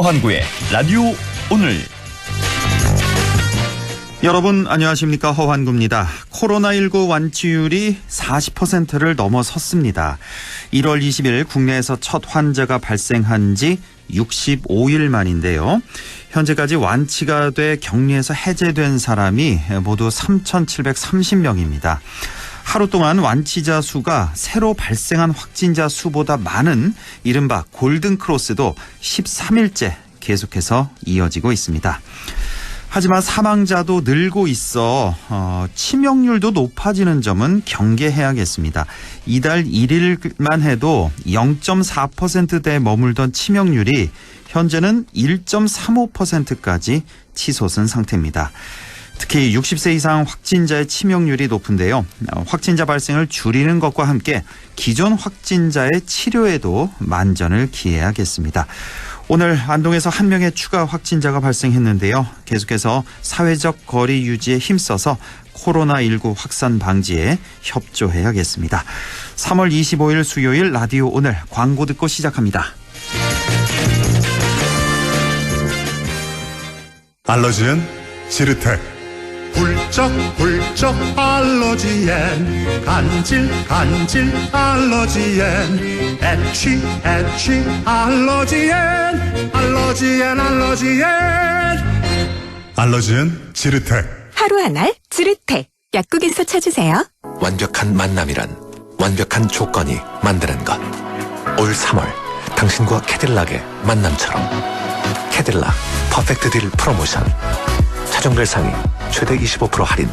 허환구의 라디오 오늘. 여러분 안녕하십니까, 허환구입니다. 코로나19 완치율이 40%를 넘어섰습니다. 1월 20일 국내에서 첫 환자가 발생한 지 65일 만인데요. 현재까지 완치가 돼 격리에서 해제된 사람이 모두 3,730명입니다. 하루 동안 완치자 수가 새로 발생한 확진자 수보다 많은 이른바 골든크로스도 13일째 계속해서 이어지고 있습니다. 하지만 사망자도 늘고 있어 치명률도 높아지는 점은 경계해야겠습니다. 이달 1일만 해도 0.4%대에 머물던 치명률이 현재는 1.35%까지 치솟은 상태입니다. 특히 60세 이상 확진자의 치명률이 높은데요. 확진자 발생을 줄이는 것과 함께 기존 확진자의 치료에도 만전을 기해야겠습니다. 오늘 안동에서 한 명의 추가 확진자가 발생했는데요. 계속해서 사회적 거리 유지에 힘써서 코로나19 확산 방지에 협조해야겠습니다. 3월 25일 수요일 라디오 오늘 광고 듣고 시작합니다. 알러지엔 지르텍. 훌쩍훌쩍 알러지엔 간질 알러지엔 애취 알러지엔 알러지엔 지르텍. 하루 한 알 지르텍. 약국에서 찾으세요. 완벽한 만남이란 완벽한 조건이 만드는 것. 올 3월 당신과 캐딜락의 만남처럼. 캐딜락 퍼펙트 딜 프로모션. 차종별 상위 최대 25% 할인.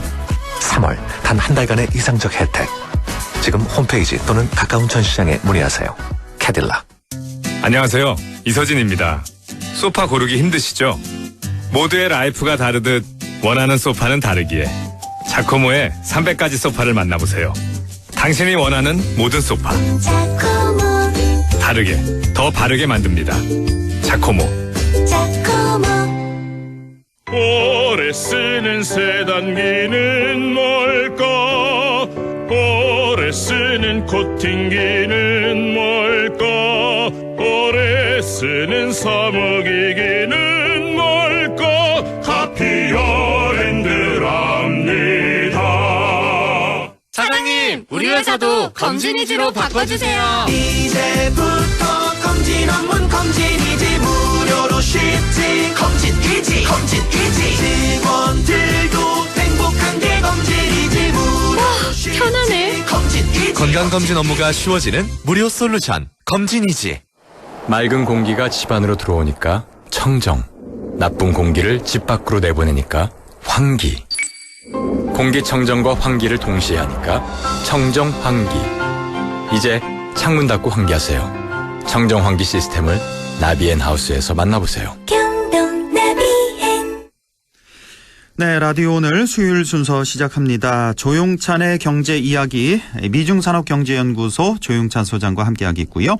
3월 단 한 달간의 이상적 혜택. 지금 홈페이지 또는 가까운 전시장에 문의하세요. 캐딜락. 안녕하세요, 이서진입니다. 소파 고르기 힘드시죠? 모두의 라이프가 다르듯 원하는 소파는 다르기에 자코모의 300가지 소파를 만나보세요. 당신이 원하는 모든 소파. 다르게, 더 바르게 만듭니다. 자코모. 오래 쓰는 세단기는 뭘까? 오래 쓰는 코팅기는 뭘까? 오래 쓰는 사무기기는 뭘까? 하피어랜드랍니다. 사장님, 우리 회사도 검진이지로 바꿔주세요. 이제부터 검진 업무 검진이지. 무료로 쉽지. 검진이지. 직원들도 행복한 게 검진이지. 무료로 쉽지. 편하네. 검진이지. 건강검진 업무가 쉬워지는 무료 솔루션 검진이지. 맑은 공기가 집 안으로 들어오니까 청정, 나쁜 공기를 집 밖으로 내보내니까 환기. 공기청정과 환기를 동시에 하니까 청정환기. 이제 창문 닫고 환기하세요. 청정환기 시스템을 나비앤하우스에서 만나보세요. 네, 라디오 오늘 수요일 순서 시작합니다. 조용찬의 경제 이야기, 미중산업경제연구소 조용찬 소장과 함께하고 있고요.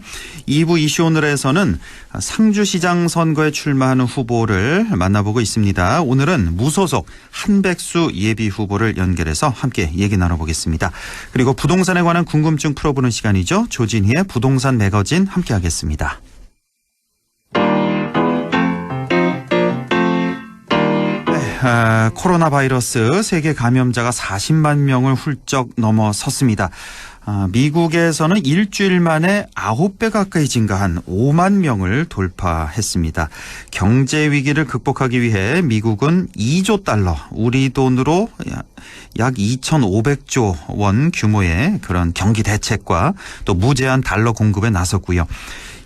2부 이슈 오늘에서는 상주시장 선거에 출마하는 후보를 만나보고 있습니다. 오늘은 무소속 한백수 예비 후보를 연결해서 함께 얘기 나눠보겠습니다. 그리고 부동산에 관한 궁금증 풀어보는 시간이죠. 조진희의 부동산 매거진 함께하겠습니다. 코로나 바이러스 세계 감염자가 40만 명을 훌쩍 넘어섰습니다. 미국에서는 일주일 만에 9배 가까이 증가한 5만 명을 돌파했습니다. 경제 위기를 극복하기 위해 미국은 2조 달러, 우리 돈으로 약 2,500조 원 규모의 그런 경기 대책과 또 무제한 달러 공급에 나섰고요.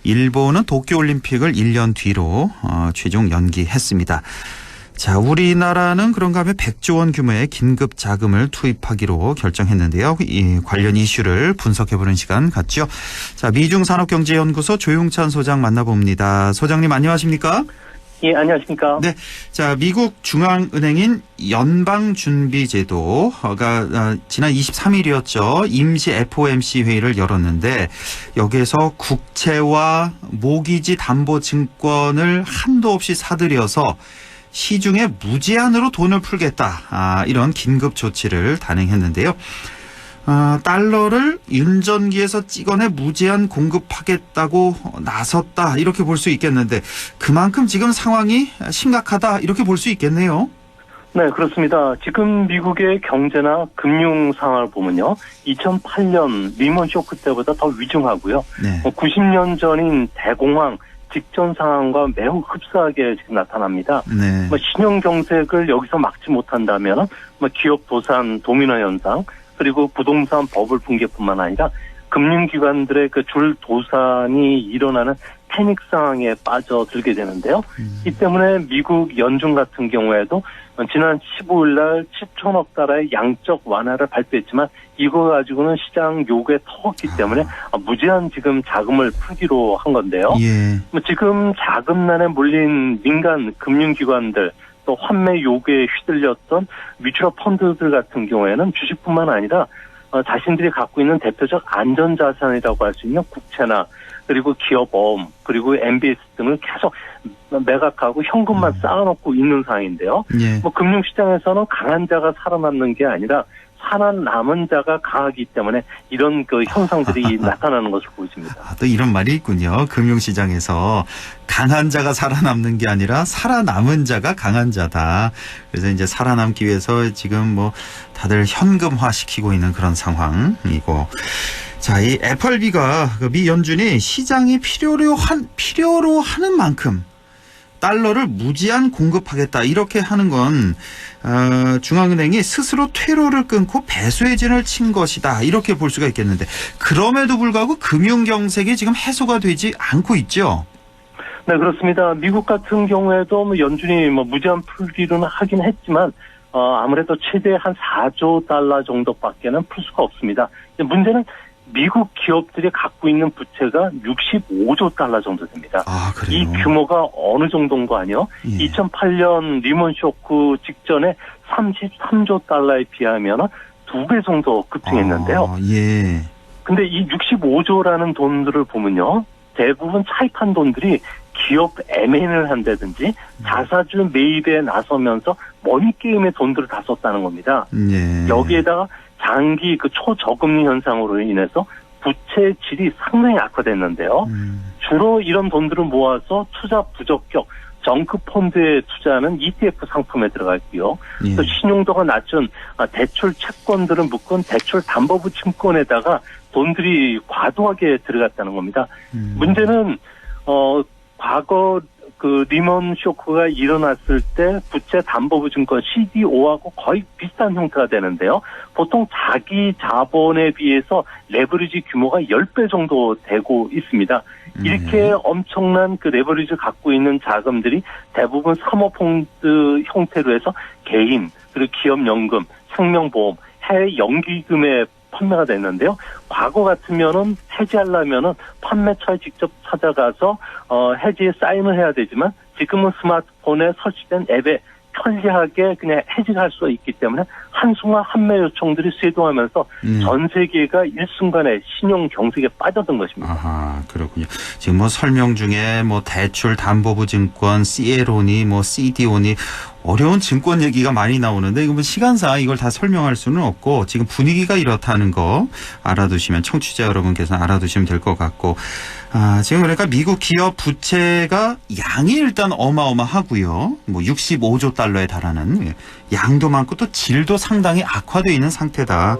일본은 도쿄올림픽을 1년 뒤로 최종 연기했습니다. 자, 우리나라는 그런가 하면 100조 원 규모의 긴급 자금을 투입하기로 결정했는데요. 이 관련 이슈를 분석해보는 시간 갖죠. 자, 미중산업경제연구소 조용찬 소장 만나봅니다. 소장님 안녕하십니까? 예, 안녕하십니까? 네. 자, 미국 중앙은행인 연방준비제도가 지난 23일이었죠. 임시 FOMC 회의를 열었는데 여기에서 국채와 모기지 담보증권을 한도 없이 사들여서 시중에 무제한으로 돈을 풀겠다. 이런 긴급 조치를 단행했는데요. 달러를 윤전기에서 찍어내 무제한 공급하겠다고 나섰다 이렇게 볼 수 있겠는데 그만큼 지금 상황이 심각하다 이렇게 볼 수 있겠네요. 네, 그렇습니다. 지금 미국의 경제나 금융 상황을 보면요. 2008년 리먼 쇼크 때보다 더 위중하고요. 네. 90년 전인 대공황 직전 상황과 매우 흡사하게 지금 나타납니다. 네. 신용 경색을 여기서 막지 못한다면 기업 도산 도미노 현상 그리고 부동산 버블 붕괴뿐만 아니라 금융기관들의 그 줄 도산이 일어나는 패닉 상황에 빠져들게 되는데요. 이 때문에 미국 연준 같은 경우에도 지난 15일 날 7천억 달러의 양적 완화를 발표했지만 이거 가지고는 시장 요구에 터졌기 때문에 무제한 지금 자금을 풀기로 한 건데요. 예. 지금 자금난에 몰린 민간 금융기관들 또 환매 요구에 휘둘렸던 뮤추얼 펀드들 같은 경우에는 주식뿐만 아니라 자신들이 갖고 있는 대표적 안전자산이라고 할 수 있는 국채나 그리고 기업어음 그리고 MBS 등을 계속 매각하고 현금만 쌓아놓고 있는 상황인데요. 예. 금융시장에서는 강한 자가 살아남는 게 아니라 살아남은 자가 강하기 때문에 이런 그 현상들이 나타나는 것으로 보여집니다. 또 이런 말이 있군요. 금융시장에서 강한 자가 살아남는 게 아니라 살아남은 자가 강한 자다. 그래서 이제 살아남기 위해서 지금 다들 현금화 시키고 있는 그런 상황이고. 자, 이 FRB가 미 연준이 시장이 필요로 하는 만큼 달러를 무제한 공급하겠다 이렇게 하는 건 중앙은행이 스스로 퇴로를 끊고 배수 해진을 친 것이다 이렇게 볼 수가 있겠는데 그럼에도 불구하고 금융 경색이 지금 해소가 되지 않고 있죠. 네, 그렇습니다. 미국 같은 경우에도 연준이 무제한 풀기로는 하긴 했지만 아무래도 최대 한 4조 달러 정도밖에는 풀 수가 없습니다. 문제는 미국 기업들이 갖고 있는 부채가 65조 달러 정도 됩니다. 아, 그래요? 이 규모가 어느 정도인 거 아니요? 예. 2008년 리먼 쇼크 직전에 33조 달러에 비하면 2배 정도 급등했는데요. 예. 근데 이 65조라는 돈들을 보면요. 대부분 차입한 돈들이 기업 M&A를 한다든지 자사주 매입에 나서면서 머니게임에 돈들을 다 썼다는 겁니다. 예. 여기에다가 장기 그 초저금리 현상으로 인해서 부채 질이 상당히 악화됐는데요. 주로 이런 돈들을 모아서 투자 부적격 정크 펀드에 투자하는 ETF 상품에 들어가 있고요. 예. 또 신용도가 낮은 대출 채권들을 묶은 대출 담보부 증권에다가 돈들이 과도하게 들어갔다는 겁니다. 문제는 과거 그 리먼 쇼크가 일어났을 때 부채 담보부 증권 CDO하고 거의 비슷한 형태가 되는데요. 보통 자기 자본에 비해서 레버리지 규모가 10배 정도 되고 있습니다. 이렇게 엄청난 그 레버리지 갖고 있는 자금들이 대부분 사모펀드 형태로 해서 개인, 그리고 기업연금, 생명보험, 해외 연기금에 판매가 됐는데요. 과거 같으면은 해지하려면은 판매처에 직접 찾아가서 해지에 사인을 해야 되지만 지금은 스마트폰에 설치된 앱에 편리하게 그냥 해지할 수 있기 때문에 한순간 판매 요청들이 쇄도하면서 전 세계가 일순간에 신용 경색에 빠졌던 것입니다. 아하, 그렇군요. 지금 설명 중에 대출 담보부 증권, CLO니 CDO니 어려운 증권 얘기가 많이 나오는데 이거 시간상 이걸 다 설명할 수는 없고 지금 분위기가 이렇다는 거 알아두시면 청취자 여러분께서 알아두시면 될 것 같고 지금 그러니까 미국 기업 부채가 양이 일단 어마어마하고요. 65조 달러에 달하는 양도 많고 또 질도 상당히 악화되어 있는 상태다.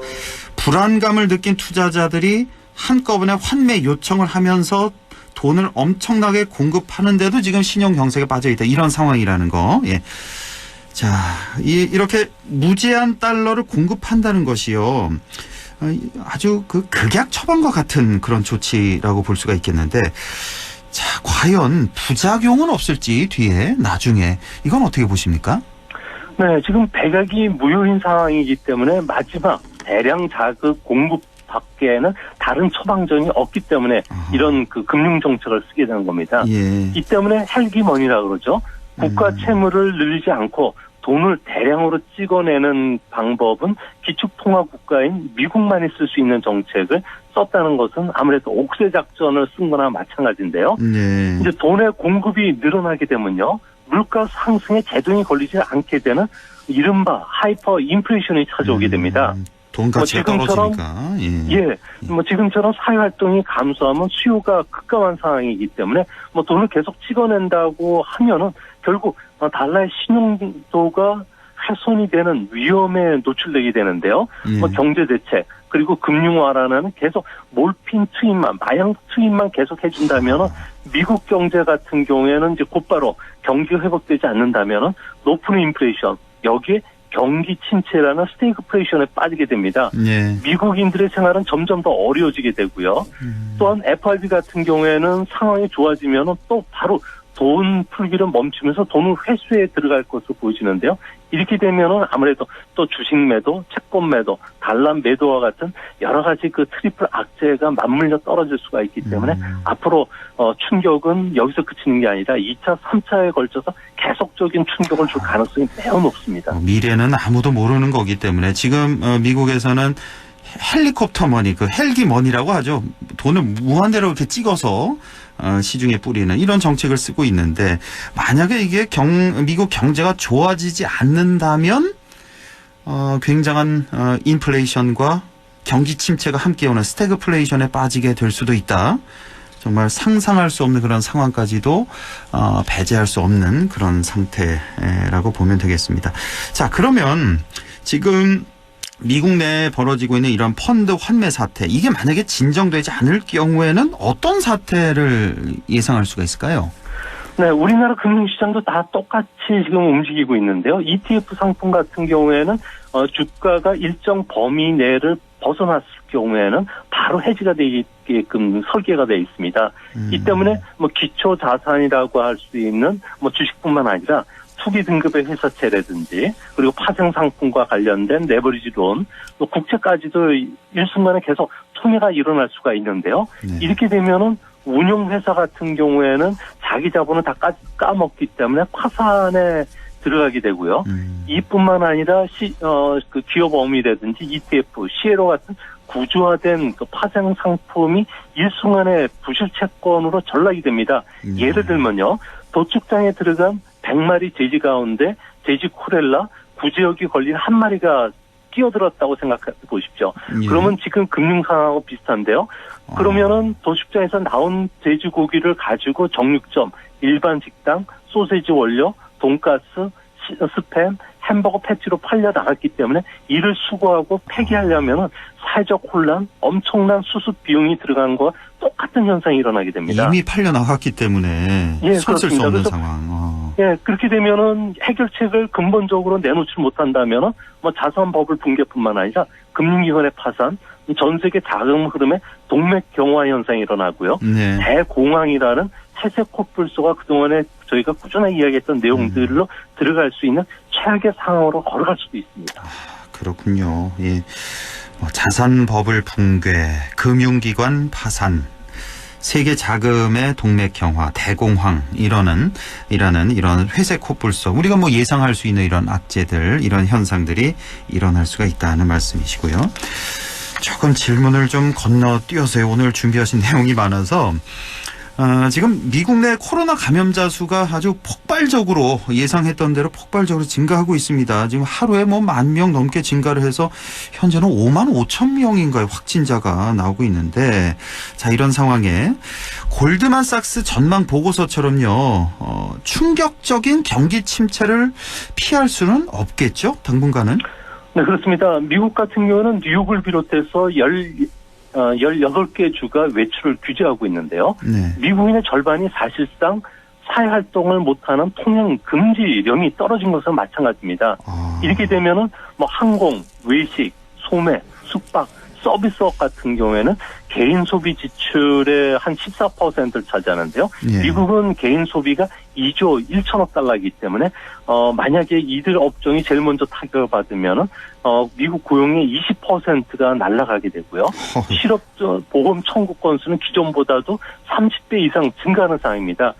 불안감을 느낀 투자자들이 한꺼번에 환매 요청을 하면서 돈을 엄청나게 공급하는데도 지금 신용 경색에 빠져 있다. 이런 상황이라는 거. 예. 자, 이렇게 무제한 달러를 공급한다는 것이요. 아주 그 극약 처방과 같은 그런 조치라고 볼 수가 있겠는데, 자, 과연 부작용은 없을지 뒤에 나중에 이건 어떻게 보십니까? 네, 지금 백악이 무효인 상황이기 때문에 마지막 대량 자금 공급 밖에는 다른 처방전이 없기 때문에 이런 그 금융 정책을 쓰게 되는 겁니다. 예. 이 때문에 헬기머니라고 그러죠. 국가 채무를 늘리지 않고 돈을 대량으로 찍어내는 방법은 기축통화국가인 미국만이 쓸 수 있는 정책을 썼다는 것은 아무래도 옥새 작전을 쓴 거나 마찬가지인데요. 네. 이제 돈의 공급이 늘어나게 되면요. 물가 상승에 제동이 걸리지 않게 되는 이른바 하이퍼 인플레이션이 찾아오게 됩니다. 돈 가치가 떨어지니까. 지금처럼 사회 활동이 감소하면 수요가 급감한 상황이기 때문에 돈을 계속 찍어낸다고 하면은 결국 달러의 신용도가 훼손이 되는 위험에 노출되게 되는데요. 경제 대책 그리고 금융 완화는 계속 몰핀 투입만, 마약 투입만 계속 해준다면은 미국 경제 같은 경우에는 이제 곧바로 경기가 회복되지 않는다면은 높은 인플레이션 여기에 경기 침체라는 스태그플레이션에 빠지게 됩니다. 미국인들의 생활은 점점 더 어려워지게 되고요. 또한 FRB 같은 경우에는 상황이 좋아지면은 또 바로 돈 풀기를 멈추면서 돈을 회수에 들어갈 것으로 보여지는데요. 이렇게 되면은 아무래도 또 주식 매도, 채권 매도, 달러 매도와 같은 여러 가지 그 트리플 악재가 맞물려 떨어질 수가 있기 때문에 앞으로 충격은 여기서 그치는 게 아니라 2차, 3차에 걸쳐서 계속적인 충격을 줄 가능성이 매우 높습니다. 미래는 아무도 모르는 거기 때문에 지금 미국에서는 헬리콥터 머니, 그 헬기 머니라고 하죠. 돈을 무한대로 이렇게 찍어서 시중에 뿌리는 이런 정책을 쓰고 있는데 만약에 이게 미국 경제가 좋아지지 않는다면 굉장한 인플레이션과 경기 침체가 함께 오는 스태그플레이션에 빠지게 될 수도 있다. 정말 상상할 수 없는 그런 상황까지도 배제할 수 없는 그런 상태라고 보면 되겠습니다. 자, 그러면 지금 미국 내에 벌어지고 있는 이런 펀드 환매 사태, 이게 만약에 진정되지 않을 경우에는 어떤 사태를 예상할 수가 있을까요? 네, 우리나라 금융시장도 다 똑같이 지금 움직이고 있는데요. ETF 상품 같은 경우에는 주가가 일정 범위 내를 벗어났을 경우에는 바로 해지가 되게끔 설계가 되어 있습니다. 이 때문에 기초 자산이라고 할 수 있는 주식뿐만 아니라 투기 등급의 회사채라든지 그리고 파생 상품과 관련된 레버리지 론, 또 국채까지도 일순간에 계속 투매가 일어날 수가 있는데요. 이렇게 되면은 운용회사 같은 경우에는 자기 자본을 다 까먹기 때문에 파산에 들어가게 되고요. 이뿐만 아니라 그 기업 어음이라든지 ETF, CLO 같은 구조화된 그 파생 상품이 일순간에 부실 채권으로 전락이 됩니다. 예를 들면요, 도축장에 들어간 100마리 돼지 가운데 돼지 코렐라 구제역이 걸린 한 마리가 끼어들었다고 생각해 보십시오. 그러면 지금 금융 상황하고 비슷한데요. 그러면은 도축장에서 나온 돼지고기를 가지고 정육점, 일반 식당, 소세지 원료, 돈가스, 스팸, 햄버거 패티로 팔려 나갔기 때문에 이를 수거하고 폐기하려면은 사회적 혼란, 엄청난 수습 비용이 들어간 거와 똑같은 현상이 일어나게 됩니다. 이미 팔려 나갔기 때문에 손 쓸 수 없는 상황. 그렇게 되면은 해결책을 근본적으로 내놓지 못한다면은 자산버블 붕괴뿐만 아니라 금융기관의 파산, 전 세계 자금 흐름에 동맥 경화 현상이 일어나고요. 대공황이라는 해세 코뿔소가 그동안에 저희가 꾸준히 이야기했던 내용들로 들어갈 수 있는 최악의 상황으로 걸어갈 수도 있습니다. 그렇군요. 예. 자산 버블 붕괴, 금융기관 파산, 세계 자금의 동맥 경화, 대공황 이라는 이런 회색 코뿔소, 우리가 예상할 수 있는 이런 악재들, 이런 현상들이 일어날 수가 있다는 말씀이시고요. 조금 질문을 좀 건너뛰어서요. 오늘 준비하신 내용이 많아서 지금 미국 내 코로나 감염자 수가 아주 폭발적으로 예상했던 대로 폭발적으로 증가하고 있습니다. 지금 하루에 10,000명 넘게 증가를 해서 현재는 55,000명인가요? 확진자가 나오고 있는데, 자, 이런 상황에 골드만삭스 전망 보고서처럼요, 충격적인 경기 침체를 피할 수는 없겠죠? 당분간은? 네, 그렇습니다. 미국 같은 경우는 뉴욕을 비롯해서 18개 주가 외출을 규제하고 있는데요. 미국인의 절반이 사실상 사회활동을 못하는 통행 금지령이 떨어진 것과 마찬가지입니다. 이렇게 되면은 항공, 외식, 소매, 숙박, 서비스업 같은 경우에는 개인 소비 지출의 한 14%를 차지하는데요. 미국은 개인 소비가 2조 1천억 달러이기 때문에 만약에 이들 업종이 제일 먼저 타격을 받으면은 미국 고용의 20%가 날아가게 되고요. 실업 보험 청구 건수는 기존보다도 30배 이상 증가하는 상황입니다.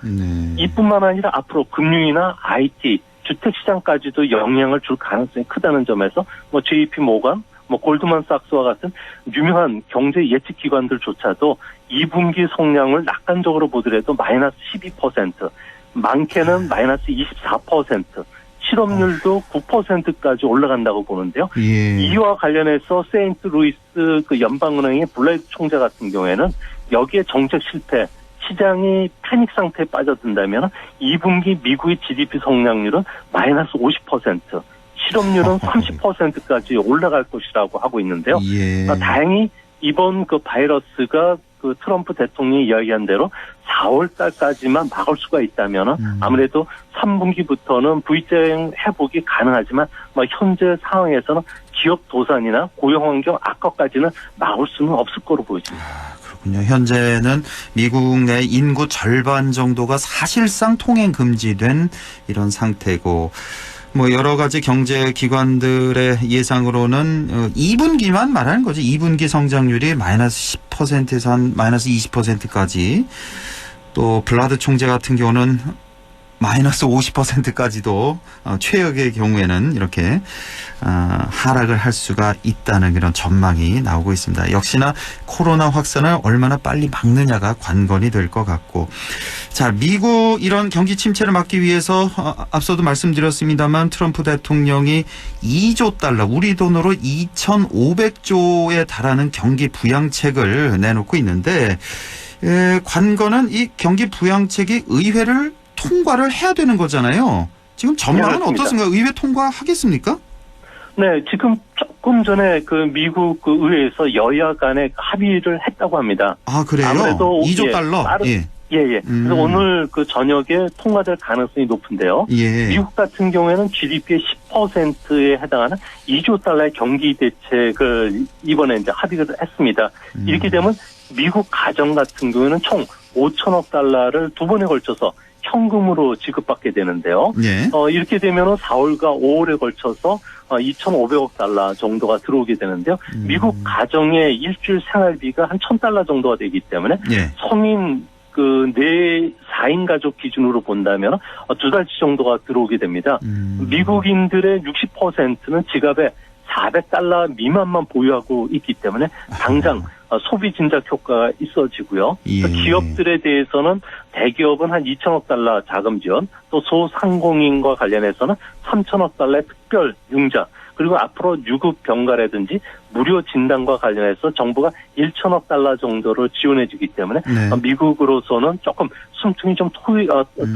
이뿐만 아니라 앞으로 금융이나 IT, 주택시장까지도 영향을 줄 가능성이 크다는 점에서 JP 모건, 골드만삭스와 같은 유명한 경제 예측 기관들조차도 2분기 성장을 낙관적으로 보더라도 마이너스 12%, 많게는 마이너스 24%, 실업률도 9%까지 올라간다고 보는데요. 예. 이와 관련해서 세인트루이스 그 연방은행의 블레이드 총재 같은 경우에는 여기에 정책 실패, 시장이 패닉 상태에 빠져든다면 2분기 미국의 GDP 성장률은 마이너스 50%, 실업률은 30%까지 올라갈 것이라고 하고 있는데요. 예. 다행히 이번 그 바이러스가 그 트럼프 대통령이 이야기한 대로 4월 달까지만 막을 수가 있다면 아무래도 3분기부터는 V자형 회복이 가능하지만 현재 상황에서는 기업 도산이나 고용 환경 악화까지는 막을 수는 없을 거로 보여집니다. 그렇군요. 현재는 미국 내 인구 절반 정도가 사실상 통행 금지된 이런 상태고, 여러 가지 경제 기관들의 예상으로는 2분기만 말하는 거죠. 2분기 성장률이 마이너스 10%에서 한 마이너스 20%까지, 또 블라드 총재 같은 경우는 마이너스 50%까지도 최악의 경우에는 이렇게 하락을 할 수가 있다는 그런 전망이 나오고 있습니다. 역시나 코로나 확산을 얼마나 빨리 막느냐가 관건이 될 것 같고, 자, 미국 이런 경기 침체를 막기 위해서 앞서도 말씀드렸습니다만 트럼프 대통령이 2조 달러, 우리 돈으로 2,500조에 달하는 경기 부양책을 내놓고 있는데, 관건은 이 경기 부양책이 의회를 통과를 해야 되는 거잖아요. 지금 전망은 네, 어떻습니까? 의회 통과하겠습니까? 네, 지금 조금 전에 그 미국 그 의회에서 여야 간에 합의를 했다고 합니다. 아, 그래요? 아무래도 2조 달러? 예. 그래서 오늘 그 저녁에 통과될 가능성이 높은데요. 예. 미국 같은 경우에는 GDP의 10%에 해당하는 2조 달러의 경기 대책을 이번에 이제 합의를 했습니다. 이렇게 되면 미국 가정 같은 경우에는 총 5천억 달러를 두 번에 걸쳐서 현금으로 지급받게 되는데요. 예. 이렇게 되면은 4월과 5월에 걸쳐서 2,500억 달러 정도가 들어오게 되는데요. 미국 가정의 일주일 생활비가 한 1,000달러 정도가 되기 때문에 예. 성인 그 4인 가족 기준으로 본다면 2달치 정도가 들어오게 됩니다. 미국인들의 60%는 지갑에 400달러 미만만 보유하고 있기 때문에 당장 소비 진작 효과가 있어지고요. 예. 기업들에 대해서는 대기업은 한 2천억 달러 자금 지원, 또 소상공인과 관련해서는 3천억 달러의 특별 융자, 그리고 앞으로 유급 병가라든지 무료 진단과 관련해서 정부가 1천억 달러 정도를 지원해 주기 때문에 네. 미국으로서는 조금 숨통이 좀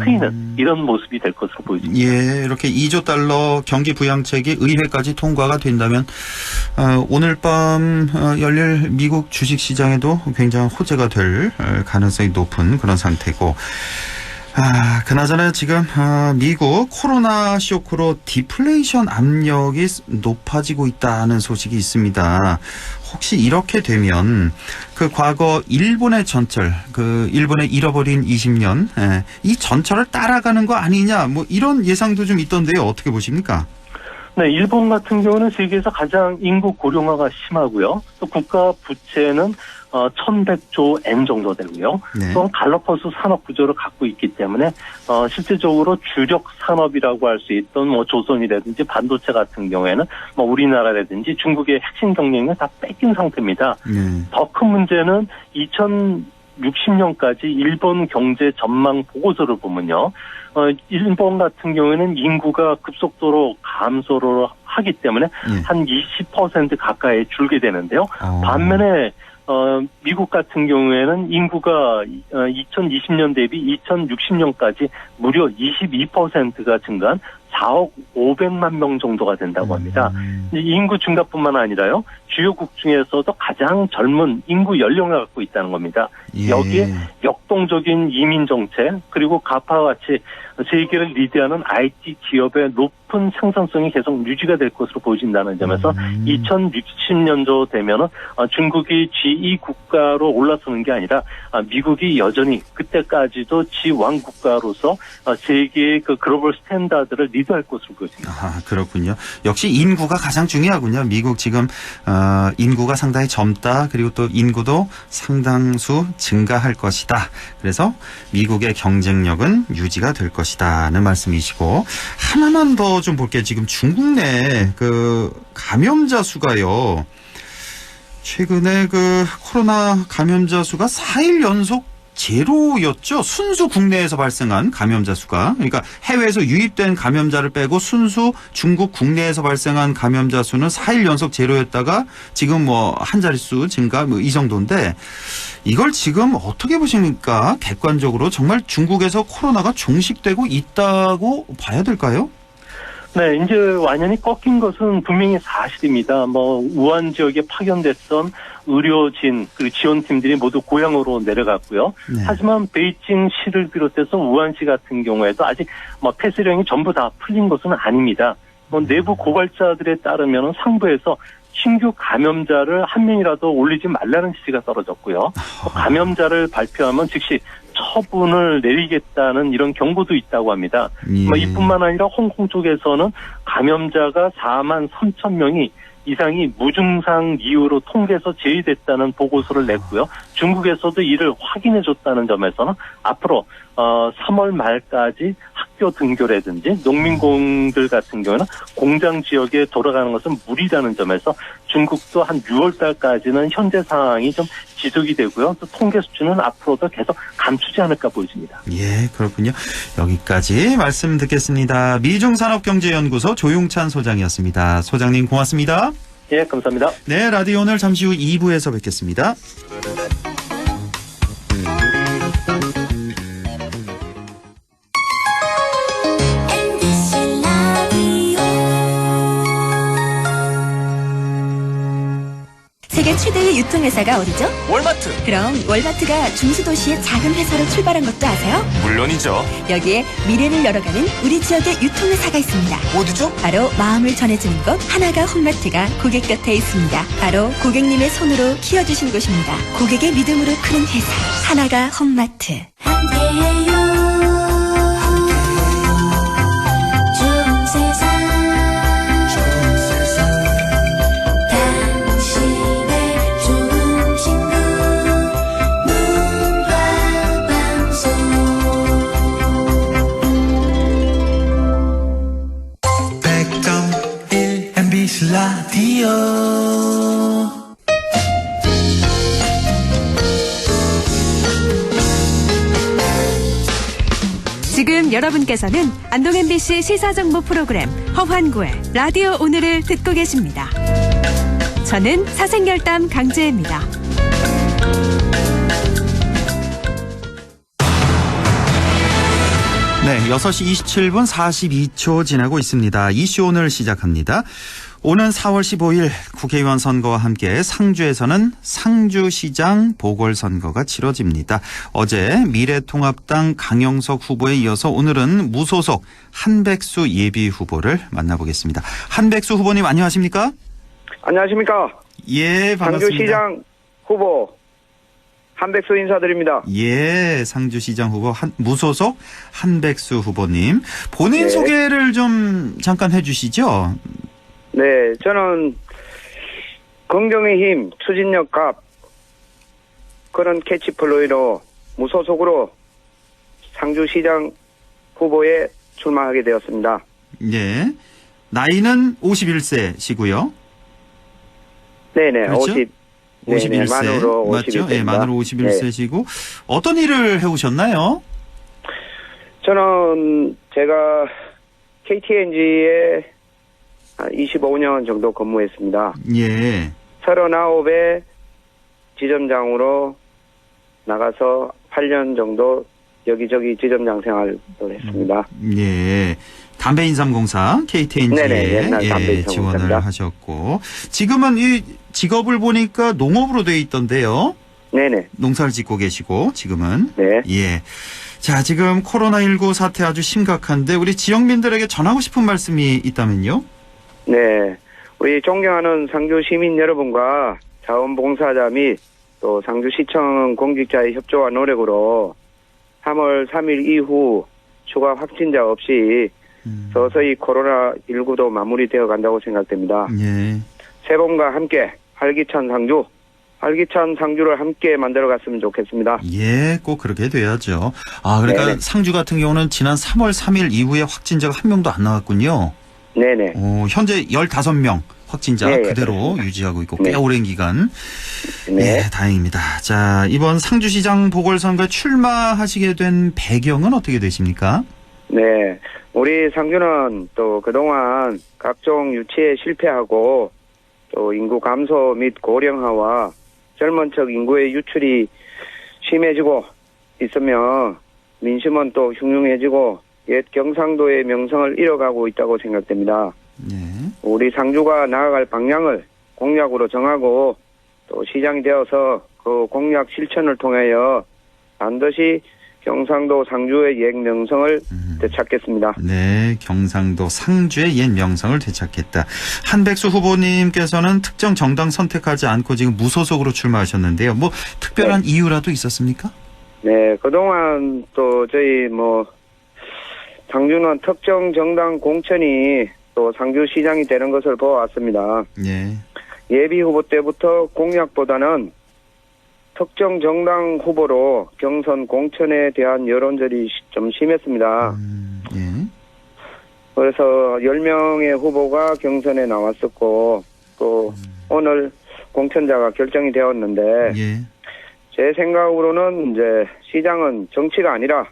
트이는 이런 모습이 될 것으로 보입니다. 예, 이렇게 2조 달러 경기 부양책이 의회까지 통과가 된다면 오늘 밤 열릴 미국 주식시장에도 굉장히 호재가 될 가능성이 높은 그런 상태고, 그나저나 지금 미국 코로나 쇼크로 디플레이션 압력이 높아지고 있다는 소식이 있습니다. 혹시 이렇게 되면 그 과거 일본의 전철, 그 일본의 잃어버린 20년, 이 전철을 따라가는 거 아니냐, 이런 예상도 좀 있던데요. 어떻게 보십니까? 네, 일본 같은 경우는 세계에서 가장 인구 고령화가 심하고요. 또 국가 부채는 1,100조 엔 정도 되고요. 네. 또한 갈라파고스 산업 구조를 갖고 있기 때문에 실질적으로 주력 산업이라고 할 수 있던 조선이라든지 반도체 같은 경우에는 우리나라라든지 중국의 핵심 경쟁을 다 뺏긴 상태입니다. 네. 더 큰 문제는 2060년까지 일본 경제 전망 보고서를 보면요. 일본 같은 경우에는 인구가 급속도로 감소를 하기 때문에 한 20% 가까이 줄게 되는데요. 반면에 미국 같은 경우에는 인구가 2020년 대비 2060년까지 무려 22%가 증가한 4억 500만 명 정도가 된다고 합니다. 인구 증가뿐만 아니라요. 주요국 중에서도 가장 젊은 인구 연령을 갖고 있다는 겁니다. 예. 여기에 역동적인 이민 정책, 그리고 가파와 같이 세계를 리드하는 IT 기업의 높은 생산성이 계속 유지가 될 것으로 보여진다는 점에서 2060년도 되면은 중국이 G2 국가로 올라서는 게 아니라 미국이 여전히 그때까지도 G1 국가로서 세계의 그 글로벌 스탠다드를 리드할 것으로 보여집니다. 그렇군요. 역시 인구가 가장 중요하군요. 미국 지금 인구가 상당히 젊다. 그리고 또 인구도 상당수 증가할 것이다. 그래서 미국의 경쟁력은 유지가 될 것이다는 말씀이시고, 하나만 더 좀 볼게요. 지금 중국 내 그 감염자 수가요. 최근에 그 코로나 감염자 수가 4일 연속 제로였죠. 순수 국내에서 발생한 감염자 수가. 그러니까 해외에서 유입된 감염자를 빼고 순수 중국 국내에서 발생한 감염자 수는 4일 연속 제로였다가 지금 뭐 한 자릿수 증가 뭐 이 정도인데 이걸 지금 어떻게 보십니까? 객관적으로 정말 중국에서 코로나가 종식되고 있다고 봐야 될까요? 네, 이제 완연히 꺾인 것은 분명히 사실입니다. 뭐 우한 지역에 파견됐던 의료진 그리고 지원팀들이 모두 고향으로 내려갔고요. 네. 하지만 베이징시를 비롯해서 우한시 같은 경우에도 아직 뭐 폐쇄령이 전부 다 풀린 것은 아닙니다. 뭐 내부 고발자들에 따르면 상부에서 신규 감염자를 한 명이라도 올리지 말라는 지시가 떨어졌고요. 감염자를 발표하면 즉시 처분을 내리겠다는 이런 경고도 있다고 합니다. 예. 이뿐만 아니라 홍콩 쪽에서는 감염자가 4만 3천 명이 이상이 무증상 이유로 통계에서 제외됐다는 보고서를 냈고요. 중국에서도 이를 확인해줬다는 점에서는 앞으로 3월 말까지 학교 등교라든지 농민공들 같은 경우는 공장 지역에 돌아가는 것은 무리라는 점에서 중국도 한 6월 달까지는 현재 상황이 좀 지속이 되고요. 또 통계 수준은 앞으로도 계속 감추지 않을까 보여집니다. 예, 그렇군요. 여기까지 말씀 듣겠습니다. 미중산업경제연구소 조용찬 소장이었습니다. 소장님 고맙습니다. 예, 감사합니다. 네, 라디오 오늘 잠시 후 2부에서 뵙겠습니다. 세계 최대의 유통회사가 어디죠? 월마트. 그럼 월마트가 중수도시의 작은 회사로 출발한 것도 아세요? 물론이죠. 여기에 미래를 열어가는 우리 지역의 유통회사가 있습니다. 어디죠? 바로 마음을 전해주는 곳 하나가 홈마트가 고객 곁에 있습니다. 바로 고객님의 손으로 키워주신 곳입니다. 고객의 믿음으로 크는 회사 하나가 홈마트. 함께해요. 좋은 세상. 당신의 좋은 친구 문화방송. MBC 라디오. 지금 여러분께서는 안동 MBC 시사정보 프로그램 허환구의 라디오 오늘을 듣고 계십니다. 저는 사생결담 강재입니다. 네, 6시 27분 42초 지나고 있습니다. 이슈 오늘 시작합니다. 오는 4월 15일 국회의원 선거와 함께 상주에서는 상주시장 보궐선거가 치러집니다. 어제 미래통합당 강영석 후보에 이어서 오늘은 무소속 한백수 예비후보를 만나보겠습니다. 한백수 후보님 안녕하십니까? 안녕하십니까? 예, 반갑습니다. 상주시장 후보 한백수 인사드립니다. 예, 상주시장 후보 무소속 한백수 후보님. 본인 네. 소개를 좀 잠깐 해주시죠. 네, 저는 긍정의 힘, 추진력 갑 그런 캐치플레이로 무소속으로 상주시장 후보에 출마하게 되었습니다. 예, 나이는 51세시고요. 네네, 그렇죠? 51세 네네, 만으로 맞죠? 51세입니다. 예, 만으로 51세시고 네. 어떤 일을 해오셨나요? 저는 제가 KTNG에 한 25년 정도 근무했습니다. 예. 39의 지점장으로 나가서 8년 정도 여기저기 지점장 생활을 했습니다. 예. 담배인삼공사 KTNG에 네네, 옛날 예, 담배인삼공사입니다. 지원을 하셨고 지금은 이 직업을 보니까 농업으로 돼 있던데요. 네네. 농사를 짓고 계시고 지금은. 네. 예. 자, 지금 코로나19 사태 아주 심각한데 우리 지역민들에게 전하고 싶은 말씀이 있다면요? 네. 우리 존경하는 상주 시민 여러분과 자원봉사자 및 또 상주시청 공직자의 협조와 노력으로 3월 3일 이후 추가 확진자 없이 서서히 코로나19도 마무리되어 간다고 생각됩니다. 예. 새 봄과 함께 활기찬 상주를 함께 만들어갔으면 좋겠습니다. 예, 꼭 그렇게 돼야죠. 아, 그러니까 네네. 상주 같은 경우는 지난 3월 3일 이후에 확진자가 한 명도 안 나왔군요. 네네. 현재 15명 확진자 예, 그대로 그렇습니다. 유지하고 있고 네. 꽤 오랜 기간. 네. 다행입니다. 자, 이번 상주시장 보궐선거에 출마하시게 된 배경은 어떻게 되십니까? 네. 우리 상주는 또 그동안 각종 유치에 실패하고 또 인구 감소 및 고령화와 젊은 척 인구의 유출이 심해지고 있으며 민심은 또 흉흉해지고 옛 경상도의 명성을 잃어가고 있다고 생각됩니다. 네. 우리 상주가 나아갈 방향을 공약으로 정하고 또 시장이 되어서 그 공약 실천을 통하여 반드시 경상도 상주의 옛 명성을 되찾겠습니다. 네, 경상도 상주의 옛 명성을 되찾겠다. 한백수 후보님께서는 특정 정당 선택하지 않고 지금 무소속으로 출마하셨는데요. 뭐 특별한 이유라도 있었습니까? 네, 그동안 또 저희 상주는 특정 정당 공천이 또 상주시장이 되는 것을 보아왔습니다. 네. 예비 후보 때부터 공약보다는 특정 정당 후보로 경선 공천에 대한 여론절이 좀 심했습니다. 예. 그래서 10명의 후보가 경선에 나왔었고 또 오늘 공천자가 결정이 되었는데 예. 제 생각으로는 이제 시장은 정치가 아니라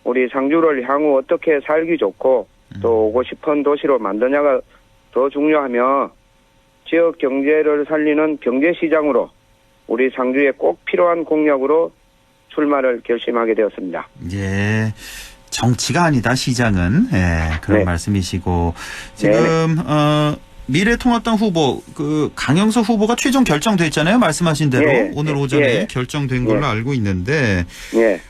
우리 상주를 향후 어떻게 살기 좋고 또 오고 싶은 도시로 만드냐가 더 중요하며 지역 경제를 살리는 경제시장으로 우리 상주에 꼭 필요한 공약으로 출마를 결심하게 되었습니다. 예. 정치가 아니다 시장은 그런 네. 말씀이시고 지금 미래통합당 후보 강영석 후보가 최종 결정됐잖아요. 말씀하신 대로 예. 오늘 오전에 예. 결정된 걸로 알고 있는데 예.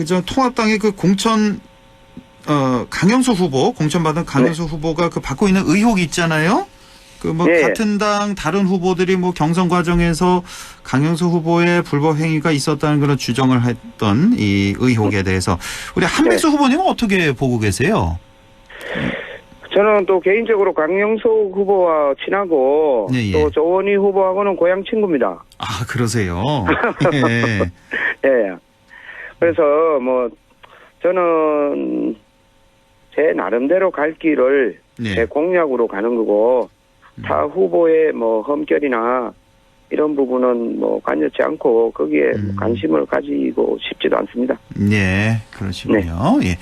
저 통합당의 그 공천 강영석 후보 공천받은 강영석 후보가 받고 있는 의혹이 있잖아요. 예. 같은 당 다른 후보들이 경선 과정에서 강영석 후보의 불법 행위가 있었다는 그런 주장을 했던 이 의혹에 대해서 우리 한백수 후보님은 어떻게 보고 계세요? 저는 또 개인적으로 강영석 후보와 친하고 예. 또 조원희 후보하고는 고향 친구입니다. 아, 그러세요? 예. 예. 그래서 저는 제 나름대로 갈 길을 제 공약으로 가는 거고 타 후보의 험결이나 이런 부분은 관여치 않고 거기에 관심을 가지고 싶지도 않습니다. 네, 그러시군요. 예.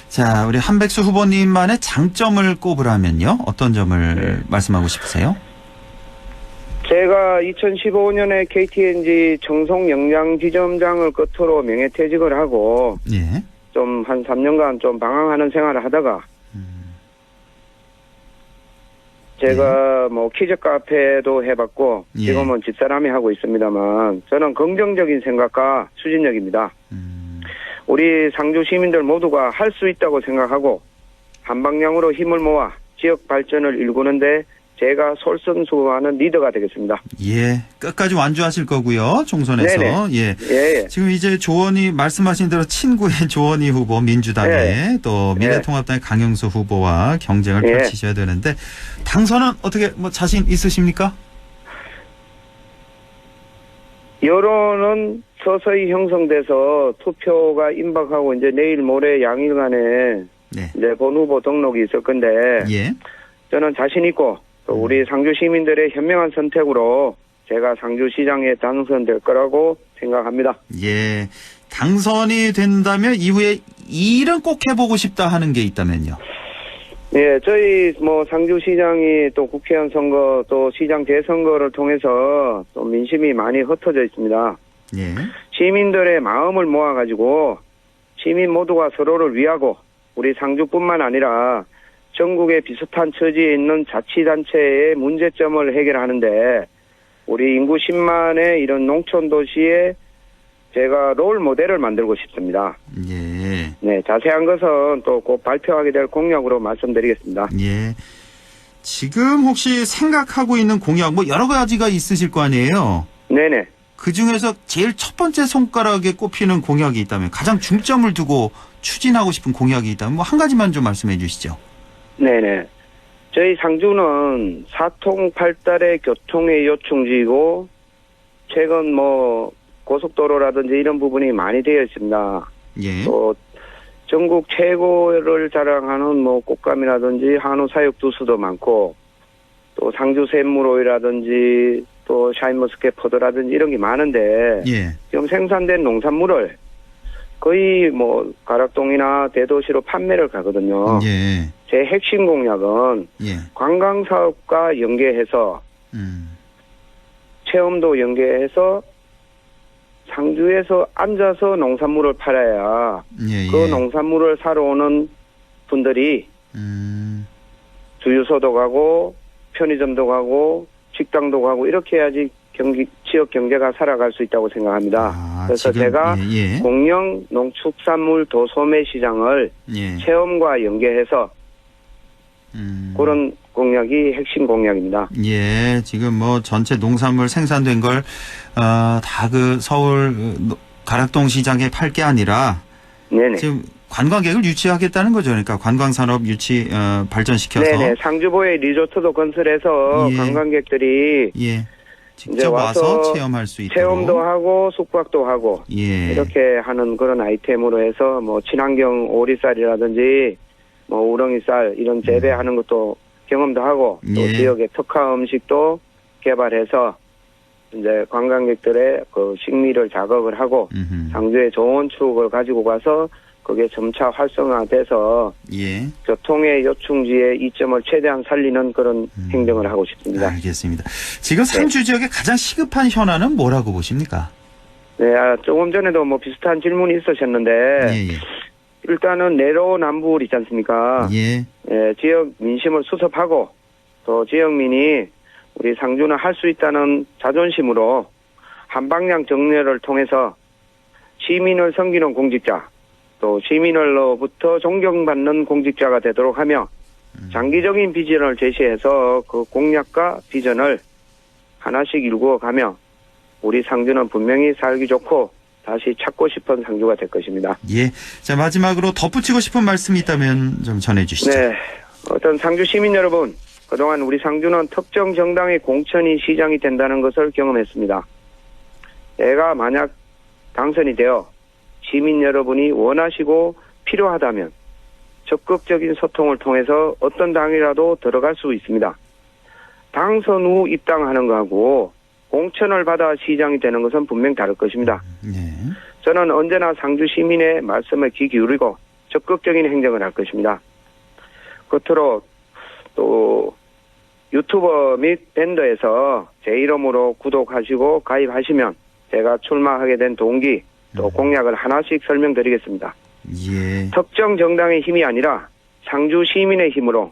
자, 우리 한백수 후보님만의 장점을 꼽으라면요. 어떤 점을 말씀하고 싶으세요? 제가 2015년에 KTNG 청송 영양지점장을 끝으로 명예퇴직을 하고 예. 좀 한 3년간 좀 방황하는 생활을 하다가 제가 퀴즈 카페도 해봤고 지금은 집사람이 하고 있습니다만 저는 긍정적인 생각과 추진력입니다. 우리 상주 시민들 모두가 할 수 있다고 생각하고 한 방향으로 힘을 모아 지역 발전을 일구는데 제가 솔선수범하는 리더가 되겠습니다. 예, 끝까지 완주하실 거고요. 총선에서. 네네. 예. 예. 지금 이제 조원희 말씀하신 대로 친구의 조원희 후보 민주당의 또 미래통합당의 강영수 후보와 경쟁을 펼치셔야 되는데 당선은 어떻게 자신 있으십니까? 여론은 서서히 형성돼서 투표가 임박하고 이제 내일 모레 양일간에 이제 본 후보 등록이 있을 건데 저는 자신 있고 또 우리 상주 시민들의 현명한 선택으로 제가 상주시장에 당선될 거라고 생각합니다. 예, 당선이 된다면 이후에 일은 꼭 해보고 싶다 하는 게 있다면요? 예, 저희 상주시장이 또 국회의원 선거 또 시장 대선거를 통해서 또 민심이 많이 흩어져 있습니다. 예. 시민들의 마음을 모아가지고 시민 모두가 서로를 위하고 우리 상주뿐만 아니라 전국의 비슷한 처지에 있는 자치단체의 문제점을 해결하는데 우리 인구 10만의 이런 농촌 도시에 제가 롤 모델을 만들고 싶습니다. 예. 네, 자세한 것은 또 곧 발표하게 될 공약으로 말씀드리겠습니다. 예. 지금 혹시 생각하고 있는 공약 여러 가지가 있으실 거 아니에요? 네네. 그 중에서 제일 첫 번째 손가락에 꼽히는 공약이 있다면 가장 중점을 두고 추진하고 싶은 공약이 있다면 한 가지만 좀 말씀해 주시죠. 네네. 저희 상주는 사통팔달의 교통의 요충지이고 최근 고속도로라든지 이런 부분이 많이 되어 있습니다. 예. 또 전국 최고를 자랑하는 뭐 꽃감이라든지 한우 사육두수도 많고 또 상주 샘물오이라든지 또 샤인머스켓 포도라든지 이런 게 많은데 예. 지금 생산된 농산물을 거의 뭐 가락동이나 대도시로 판매를 가거든요. 예. 제 핵심 공약은 예. 관광사업과 연계해서 체험도 연계해서 상주에서 앉아서 농산물을 팔아야 예, 그 예. 농산물을 사러 오는 분들이 주유소도 가고 편의점도 가고 식당도 가고 이렇게 해야지 지역 경제가 살아갈 수 있다고 생각합니다. 그래서 지금, 제가 예, 예. 공영 농축산물 도소매 시장을 예. 체험과 연계해서 그런 공약이 핵심 공약입니다. 예, 지금 뭐 전체 농산물 생산된 걸 다 그 서울 가락동 시장에 팔 게 아니라 네네. 지금 관광객을 유치하겠다는 거죠. 그러니까 관광산업 유치 발전시켜서 네네. 상주보에 리조트도 건설해서 예. 관광객들이 예. 직접 와서 체험할 수 있도록 체험도 하고 숙박도 하고 예. 이렇게 하는 그런 아이템으로 해서 뭐 친환경 오리쌀이라든지 뭐 우렁이쌀 이런 재배하는 것도 경험도 하고 또 예. 지역의 특화 음식도 개발해서 이제 관광객들의 그 식미를 자극을 하고 상주에 좋은 추억을 가지고 가서 그게 점차 활성화돼서 예. 교통의 요충지의 이점을 최대한 살리는 그런 행정을 하고 싶습니다. 알겠습니다. 지금 상주 지역의 가장 시급한 현안은 뭐라고 보십니까? 네, 조금 전에도 뭐 비슷한 질문이 있으셨는데 예, 예. 일단은 내로남불 있지 않습니까? 예. 예, 지역 민심을 수습하고 또 지역민이 우리 상주는 할 수 있다는 자존심으로 한방향 정례를 통해서 시민을 섬기는 공직자 또 시민으로부터 존경받는 공직자가 되도록 하며 장기적인 비전을 제시해서 그 공약과 비전을 하나씩 이루어가며 우리 상주는 분명히 살기 좋고 다시 찾고 싶은 상주가 될 것입니다. 예. 자, 마지막으로 덧붙이고 싶은 말씀이 있다면 좀 전해 주시죠. 네. 어떤 상주 시민 여러분, 그동안 우리 상주는 특정 정당의 공천이 시장이 된다는 것을 경험했습니다. 내가 만약 당선이 되어 시민 여러분이 원하시고 필요하다면 적극적인 소통을 통해서 어떤 당이라도 들어갈 수 있습니다. 당선 후 입당하는 거하고 공천을 받아 시장이 되는 것은 분명 다를 것입니다. 저는 언제나 상주 시민의 말씀에 귀 기울이고 적극적인 행정을 할 것입니다. 끝으로 또 유튜버 및 밴더에서 제 이름으로 구독하시고 가입하시면 제가 출마하게 된 동기 또 공약을 하나씩 설명드리겠습니다. 예. 특정 정당의 힘이 아니라 상주 시민의 힘으로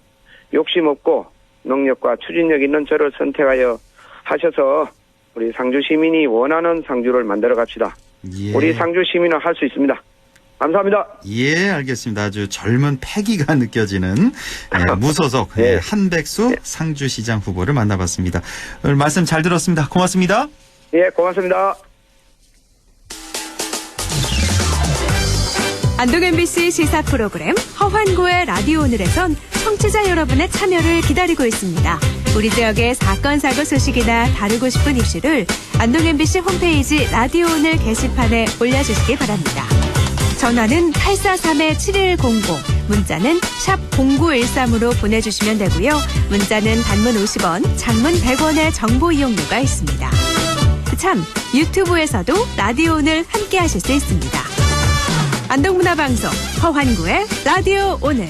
욕심 없고 능력과 추진력 있는 저를 선택하여 하셔서 우리 상주 시민이 원하는 상주를 만들어 갑시다. 예. 우리 상주 시민은 할 수 있습니다. 감사합니다. 예, 알겠습니다. 아주 젊은 패기가 느껴지는 무소속 한백수 상주시장 후보를 만나봤습니다. 오늘 말씀 잘 들었습니다. 고맙습니다. 예, 고맙습니다. 안동 MBC 시사 프로그램 허환고의 라디오 오늘에선 청취자 여러분의 참여를 기다리고 있습니다. 우리 지역의 사건 사고 소식이나 다루고 싶은 이슈를 안동 MBC 홈페이지 라디오 오늘 게시판에 올려주시기 바랍니다. 전화는 843-7100, 문자는 샵 0913으로 보내주시면 되고요. 문자는 단문 50원, 장문 100원의 정보 이용료가 있습니다. 참, 유튜브에서도 라디오 오늘 함께 하실 수 있습니다. 안동문화방송 허환구의 라디오 오늘.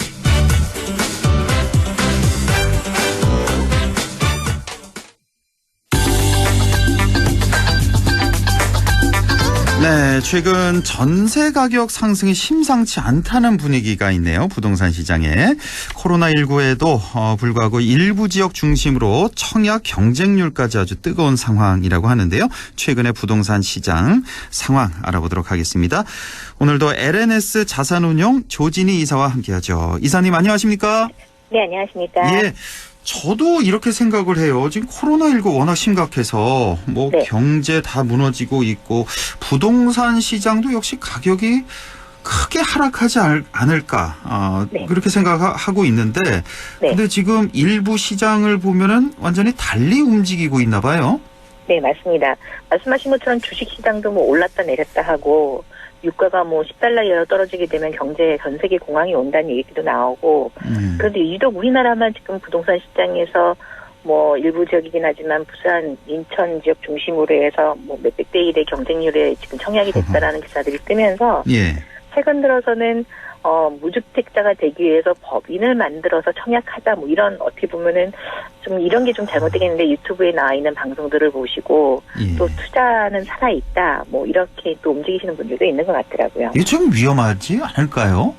네, 최근 전세 가격 상승이 심상치 않다는 분위기가 있네요. 부동산 시장에. 코로나19에도 불구하고 일부 지역 중심으로 청약 경쟁률까지 아주 뜨거운 상황이라고 하는데요. 최근의 부동산 시장 상황 알아보도록 하겠습니다. 오늘도 LNS 자산운용 조진희 이사와 함께하죠. 이사님 안녕하십니까? 네, 안녕하십니까? 예. 저도 이렇게 생각을 해요. 지금 코로나19 워낙 심각해서 뭐 경제 다 무너지고 있고 부동산 시장도 역시 가격이 크게 하락하지 않을까 그렇게 생각하고 있는데 근데 지금 일부 시장을 보면은 완전히 달리 움직이고 있나 봐요. 네, 맞습니다. 말씀하신 것처럼 주식시장도 뭐 올랐다 내렸다 하고 유가가 뭐 $10 이하로 떨어지게 되면 경제에 전 세계 공황이 온다는 얘기도 나오고 그런데 유독 우리나라만 지금 부동산 시장에서 뭐 일부 지역이긴 하지만 부산, 인천 지역 중심으로 해서 뭐 몇백 대 1의 경쟁률에 지금 청약이 됐다라는 기사들이 뜨면서 예. 최근 들어서는 무주택자가 되기 위해서 법인을 만들어서 청약하자 뭐 이런 어떻게 보면은 좀 이런 게 좀 잘못되겠는데 유튜브에 나와 있는 방송들을 보시고 예. 또 투자는 살아있다 뭐 이렇게 또 움직이시는 분들도 있는 것 같더라고요. 이게 좀 위험하지 않을까요?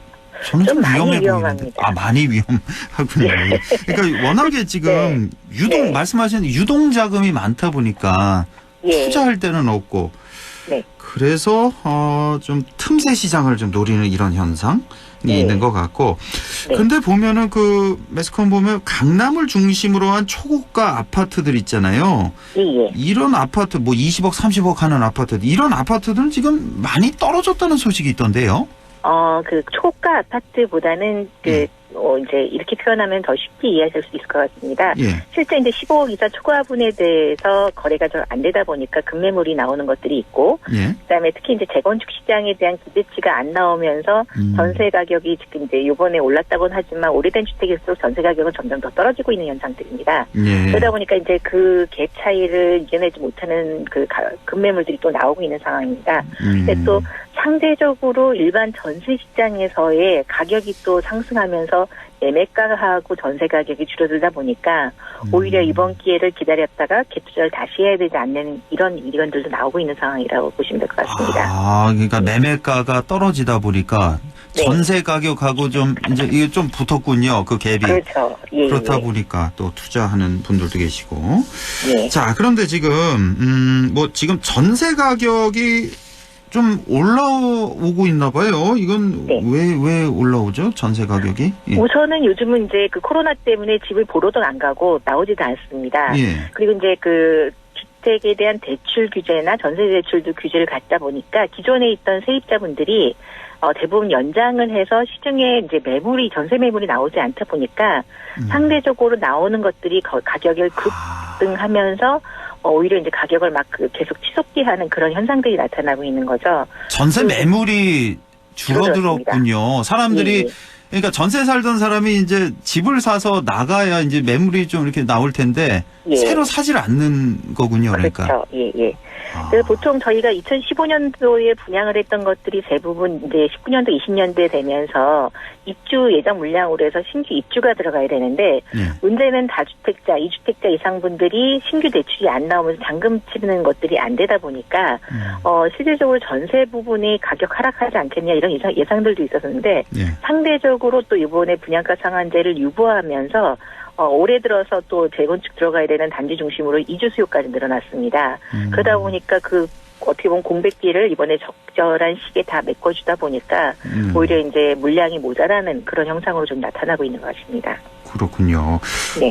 저는 좀 많이 위험해 위험합니다. 보이는데. 많이 위험하군요. 그러니까 워낙에 지금 유동 말씀하신 유동 자금이 많다 보니까 투자할 데는 없고 그래서 좀 틈새 시장을 좀 노리는 이런 현상이 있는 것 같고 근데 보면은 그 매스컴 보면 강남을 중심으로 한 초고가 아파트들 있잖아요. 이런 아파트 뭐 20억 30억 하는 아파트 이런 아파트들은 지금 많이 떨어졌다는 소식이 있던데요. 그 초가 아파트보다는 이제 이렇게 표현하면 더 쉽게 이해하실 수 있을 것 같습니다. 실제 이제 15억 이상 초과분에 대해서 거래가 좀 안 되다 보니까 급매물이 나오는 것들이 있고, 그다음에 특히 이제 재건축 시장에 대한 기대치가 안 나오면서 전세 가격이 지금 이제 이번에 올랐다고는 하지만 오래된 주택일수록 전세 가격은 점점 더 떨어지고 있는 현상들입니다. 그러다 보니까 이제 그 갭 차이를 이겨내지 못하는 그 급매물들이 또 나오고 있는 상황입니다. 근데 또 상대적으로 일반 전세 시장에서의 가격이 또 상승하면서 매매가하고 전세 가격이 줄어들다 보니까 오히려 이번 기회를 기다렸다가 갭투자를 다시 해야 되지 않는 이런 일견들도 나오고 있는 상황이라고 보시면 될 것 같습니다. 그러니까 매매가가 떨어지다 보니까 전세 가격하고 좀 이제 이게 좀 붙었군요. 그 갭이. 그렇죠. 그렇다 보니까 또 투자하는 분들도 계시고. 자, 그런데 지금 뭐 지금 전세 가격이 좀 올라오고 있나 봐요. 이건 왜 올라오죠? 전세 가격이? 우선은 요즘은 이제 그 코로나 때문에 집을 보러도 안 가고 나오지도 않습니다. 그리고 이제 그 주택에 대한 대출 규제나 전세 대출도 규제를 갖다 보니까 기존에 있던 세입자분들이 대부분 연장을 해서 시중에 이제 매물이 전세 매물이 나오지 않다 보니까 상대적으로 나오는 것들이 가격을 급등하면서 오히려 이제 가격을 막 계속 치솟게 하는 그런 현상들이 나타나고 있는 거죠. 전세 매물이 줄어들었군요. 사람들이 그러니까 전세 살던 사람이 이제 집을 사서 나가야 이제 매물이 좀 이렇게 나올 텐데 새로 사질 않는 거군요. 그러니까. 그렇죠. 그래서 보통 저희가 2015년도에 분양을 했던 것들이 대부분 이제 19년도, 20년도에 되면서 입주 예정 물량으로 해서 신규 입주가 들어가야 되는데 문제는 다주택자, 2주택자 이상 분들이 신규 대출이 안 나오면서 잔금 치르는 것들이 안 되다 보니까 실질적으로 전세 부분이 가격 하락하지 않겠냐 이런 예상들도 있었는데 상대적으로 또 이번에 분양가 상한제를 유보하면서 올해 들어서 또 재건축 들어가야 되는 단지 중심으로 이주 수요까지 늘어났습니다. 그러다 보니까 그 어떻게 보면 공백기를 이번에 적절한 시기에 다 메꿔주다 보니까 오히려 이제 물량이 모자라는 그런 형상으로 좀 나타나고 있는 것 같습니다. 그렇군요.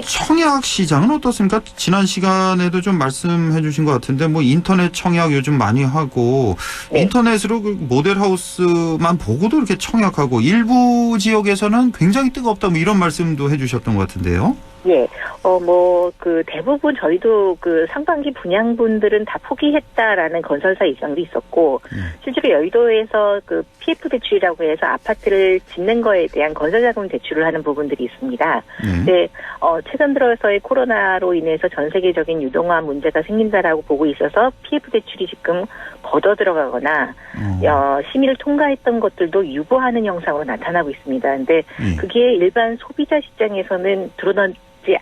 청약 시장은 어떻습니까? 지난 시간에도 좀 말씀해 주신 것 같은데 뭐 인터넷 청약 요즘 많이 하고 인터넷으로 그 모델하우스만 보고도 이렇게 청약하고 일부 지역에서는 굉장히 뜨겁다 뭐 이런 말씀도 해 주셨던 것 같은데요. 그 대부분 저희도 그 상반기 분양분들은 다 포기했다라는 건설사 입장도 있었고, 실제로 여의도에서 그 PF 대출이라고 해서 아파트를 짓는 거에 대한 건설자금 대출을 하는 부분들이 있습니다. 근데, 최근 들어서의 코로나로 인해서 전 세계적인 유동화 문제가 생긴다라고 보고 있어서 PF 대출이 지금 걷어 들어가거나, 심의를 통과했던 것들도 유보하는 형상으로 나타나고 있습니다. 근데 그게 일반 소비자 시장에서는 드러난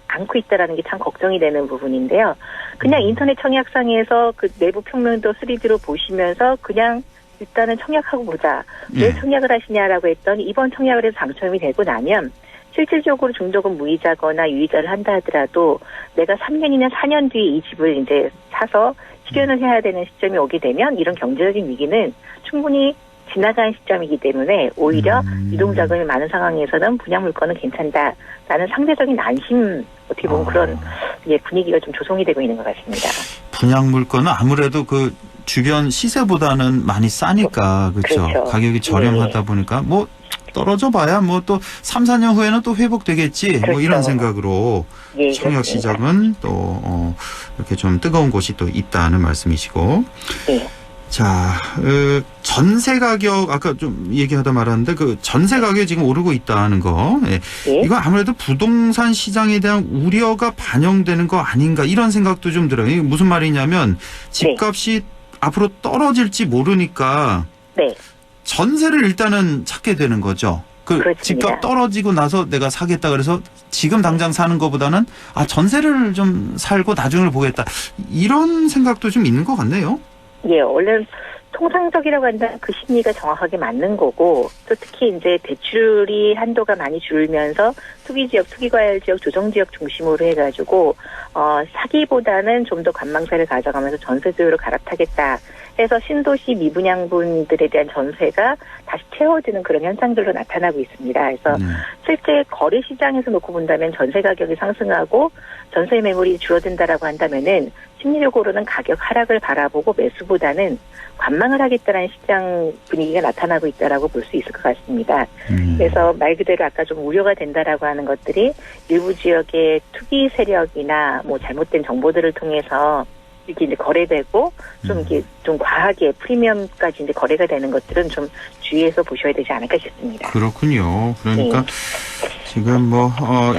않고 있다라는 게 참 걱정이 되는 부분인데요. 그냥 인터넷 청약상에서 그 내부 평면도 3D로 보시면서 그냥 일단은 청약하고 보자. 왜 청약을 하시냐라고 했더니 이번 청약을 해서 당첨이 되고 나면 실질적으로 중도금 무이자거나 유이자를 한다 하더라도 내가 3년이나 4년 뒤에 이 집을 이제 사서 실현을 해야 되는 시점이 오게 되면 이런 경제적인 위기는 충분히 지나간 시점이기 때문에 오히려 유동자금이 많은 상황에서는 분양 물건은 괜찮다라는 상대적인 안심 어떻게 보면 그런 분위기가 좀 조성이 되고 있는 것 같습니다. 분양 물건은 아무래도 그 주변 시세보다는 많이 싸니까 그렇죠. 가격이 저렴하다 보니까 뭐 떨어져 봐야 뭐 또 3, 4년 후에는 또 회복되겠지 뭐 이런 생각으로 청약 시장은 또 이렇게 좀 뜨거운 곳이 또 있다는 말씀이시고. 자, 전세 가격 아까 좀 얘기하다 말았는데 그 전세 가격이 지금 오르고 있다는 거. 예. 예? 이거 아무래도 부동산 시장에 대한 우려가 반영되는 거 아닌가 이런 생각도 좀 들어요. 이게 무슨 말이냐면 집값이 앞으로 떨어질지 모르니까 네. 전세를 일단은 찾게 되는 거죠. 그렇습니다. 집값 떨어지고 나서 내가 사겠다 그래서 지금 당장 사는 것보다는 전세를 좀 살고 나중을 보겠다. 이런 생각도 좀 있는 것 같네요. 예, 원래 통상적이라고 한다면 그 심리가 정확하게 맞는 거고, 또 특히 이제 대출이 한도가 많이 줄면서 투기지역, 투기과열지역, 조정지역 중심으로 해가지고 사기보다는 좀 더 관망세를 가져가면서 전세수요로 갈아타겠다 해서 신도시 미분양분들에 대한 전세가 다시 채워지는 그런 현상들로 나타나고 있습니다. 그래서 실제 거래 시장에서 놓고 본다면 전세 가격이 상승하고 전세 매물이 줄어든다라고 한다면은 심리적으로는 가격 하락을 바라보고 매수보다는 관망을 하겠다는 시장 분위기가 나타나고 있다라고 볼 수 있을 것 같습니다. 그래서 말 그대로 아까 좀 우려가 된다라고 하는 것들이 일부 지역의 투기 세력이나 뭐 잘못된 정보들을 통해서 이렇게 이제 거래되고 좀 이게 좀 과하게 프리미엄까지 이제 거래가 되는 것들은 좀 주의해서 보셔야 되지 않을까 싶습니다. 그렇군요. 그러니까 지금 뭐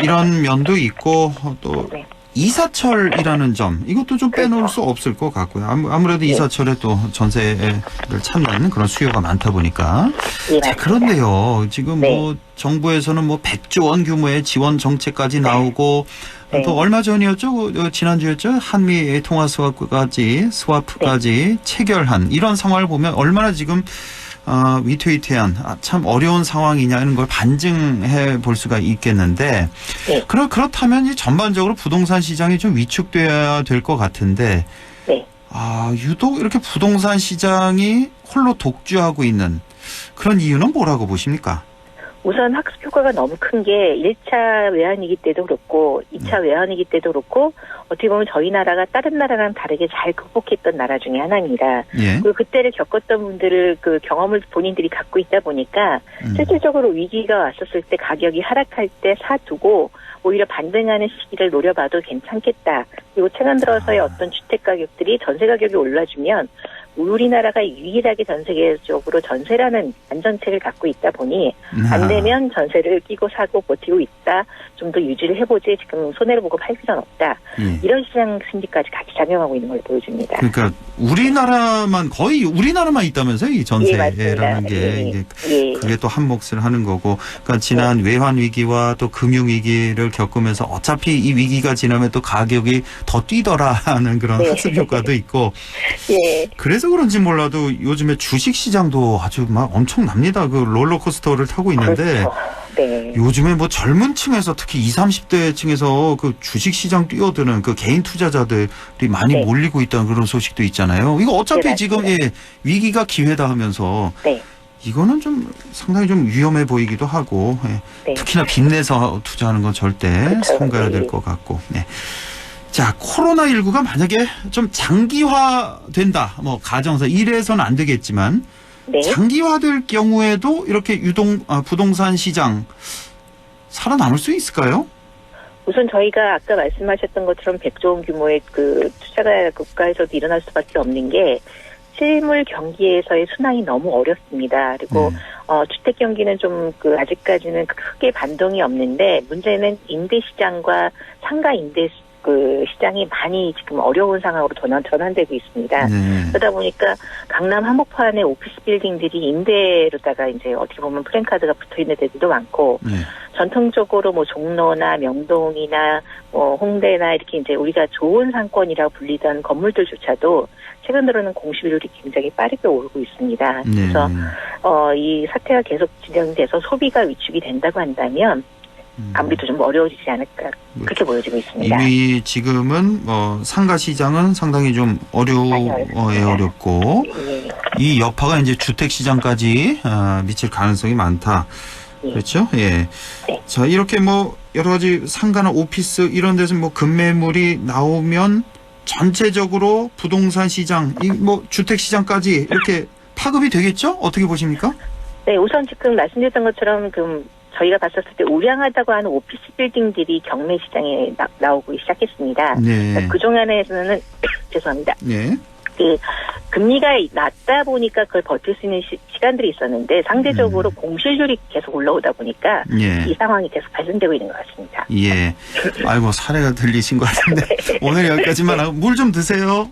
이런 면도 있고 또 이사철이라는 점 이것도 좀 빼놓을 수 없을 것 같고요. 아무래도 이사철에 또 전세를 찾는 그런 수요가 많다 보니까. 자, 그런데요. 지금 뭐 정부에서는 뭐 100조 원 규모의 지원 정책까지 나오고 또 얼마 전이었죠? 지난주였죠? 한미 통화 스와프까지 체결한 이런 상황을 보면 얼마나 지금 위태위태한 참 어려운 상황이냐는 걸 반증해 볼 수가 있겠는데 그렇다면 이 전반적으로 부동산 시장이 좀 위축돼야 될 것 같은데 유독 이렇게 부동산 시장이 홀로 독주하고 있는 그런 이유는 뭐라고 보십니까? 우선 학습 효과가 너무 큰 게 1차 외환위기 때도 그렇고 2차 외환위기 때도 그렇고 어떻게 보면 저희 나라가 다른 나라랑 다르게 잘 극복했던 나라 중에 하나입니다. 그리고 그때를 겪었던 분들을 그 경험을 본인들이 갖고 있다 보니까 실질적으로 위기가 왔었을 때 가격이 하락할 때 사두고 오히려 반등하는 시기를 노려봐도 괜찮겠다. 그리고 최근 들어서의 어떤 주택 가격들이 전세 가격이 올라주면 우리나라가 유일하게 전 세계적으로 전세라는 안전책을 갖고 있다 보니 안 되면 전세를 끼고 사고 버티고 있다. 좀 더 유지를 해보지 지금 손해를 보고 팔 필요는 없다. 이런 시장 심리까지 같이 작용하고 있는 걸 보여줍니다. 그러니까 거의 우리나라만 있다면서요? 이 전세라는 게 그게 또 한 몫을 하는 거고. 그러니까 지난 외환 위기와 또 금융 위기를 겪으면서 어차피 이 위기가 지나면 또 가격이 더 뛰더라는 그런 학습 효과도 있고. 그래서 그런지 몰라도 요즘에 주식 시장도 아주 막 엄청납니다. 그 롤러코스터를 타고 있는데 요즘에 뭐 젊은 층에서 특히 20, 30대 층에서 그 주식 시장 뛰어드는 그 개인 투자자들이 많이 몰리고 있다는 그런 소식도 있잖아요. 이거 어차피 지금 위기가 기회다 하면서 이거는 좀 상당히 좀 위험해 보이기도 하고 특히나 빚내서 투자하는 건 절대 삼가야 될 것 같고. 자, 코로나19가 만약에 좀 장기화된다. 뭐 가정사 이래서는 안 되겠지만 장기화될 경우에도 이렇게 부동산 시장 살아남을 수 있을까요? 우선 저희가 아까 말씀하셨던 것처럼 100조 원 규모의 그 투자가 국가에서도 일어날 수밖에 없는 게 실물 경기에서의 순환이 너무 어렵습니다. 그리고 주택 경기는 좀 아직까지는 크게 반동이 없는데 문제는 임대 시장과 상가 임대 그 시장이 많이 지금 어려운 상황으로 전환되고 있습니다. 그러다 보니까 강남 한복판 안에 오피스 빌딩들이 임대로다가 이제 어떻게 보면 프랜카드가 붙어 있는 데들도 많고 전통적으로 뭐 종로나 명동이나 뭐 홍대나 이렇게 이제 우리가 좋은 상권이라고 불리던 건물들조차도 최근 들어는 공시율이 굉장히 빠르게 오르고 있습니다. 그래서 이 사태가 계속 진행돼서 소비가 위축이 된다고 한다면 아무래도 좀 어려워지지 않을까 그렇게 보여지고 있습니다. 이미 지금은 상가 시장은 상당히 좀 어렵고 이 여파가 이제 주택 시장까지 미칠 가능성이 많다. 그렇죠? 자, 이렇게 뭐 여러 가지 상가나 오피스 이런 데서 뭐 급매물이 나오면 전체적으로 부동산 시장, 뭐 주택 시장까지 이렇게 파급이 되겠죠? 어떻게 보십니까? 네, 우선 지금 말씀드렸던 것처럼 저희가 봤었을 때 우량하다고 하는 오피스 빌딩들이 경매 시장에 나오고 시작했습니다. 그러니까 그중 안에서는 죄송합니다. 금리가 낮다 보니까 그걸 버틸 수 있는 시간들이 있었는데 상대적으로 공실률이 계속 올라오다 보니까 예. 이 상황이 계속 발생되고 있는 것 같습니다. 예. 아이고 사례가 들리신 것 같은데 오늘 여기까지만 하고 물 좀 드세요.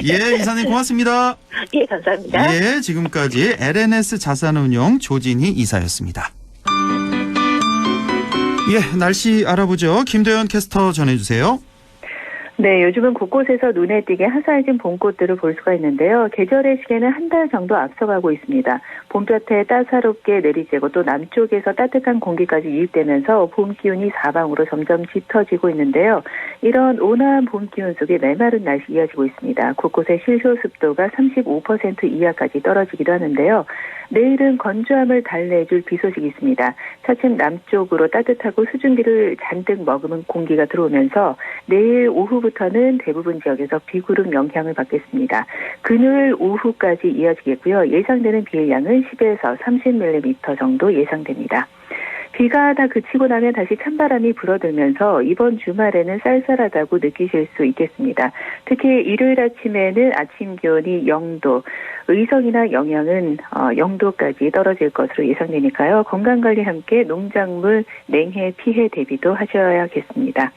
예, 이사님 고맙습니다. 예, 감사합니다. 예, 지금까지 LNS 자산운용 조진희 이사였습니다. 예, 날씨 알아보죠. 김도연 캐스터 전해주세요. 네, 요즘은 곳곳에서 눈에 띄게 화사해진 봄꽃들을 볼 수가 있는데요. 계절의 시계는 한 달 정도 앞서가고 있습니다. 봄볕에 따사롭게 내리쬐고 또 남쪽에서 따뜻한 공기까지 유입되면서 봄 기운이 사방으로 점점 짙어지고 있는데요. 이런 온화한 봄 기운 속에 메마른 날씨 이어지고 있습니다. 곳곳에 실효 습도가 35% 이하까지 떨어지기도 하는데요. 내일은 건조함을 달래줄 비 소식이 있습니다. 차츰 남쪽으로 따뜻하고 수증기를 잔뜩 머금은 공기가 들어오면서 내일 오후부터는 대부분 지역에서 비구름 영향을 받겠습니다. 금요일 오후까지 이어지겠고요. 예상되는 비의 양은 10에서 30mm 정도 예상됩니다. 비가 다 그치고 나면 다시 찬바람이 불어들면서 이번 주말에는 쌀쌀하다고 느끼실 수 있겠습니다. 특히 일요일 아침에는 아침 기온이 0도, 의성이나 영양은 0도까지 떨어질 것으로 예상되니까요. 건강관리 함께 농작물 냉해 피해 대비도 하셔야겠습니다.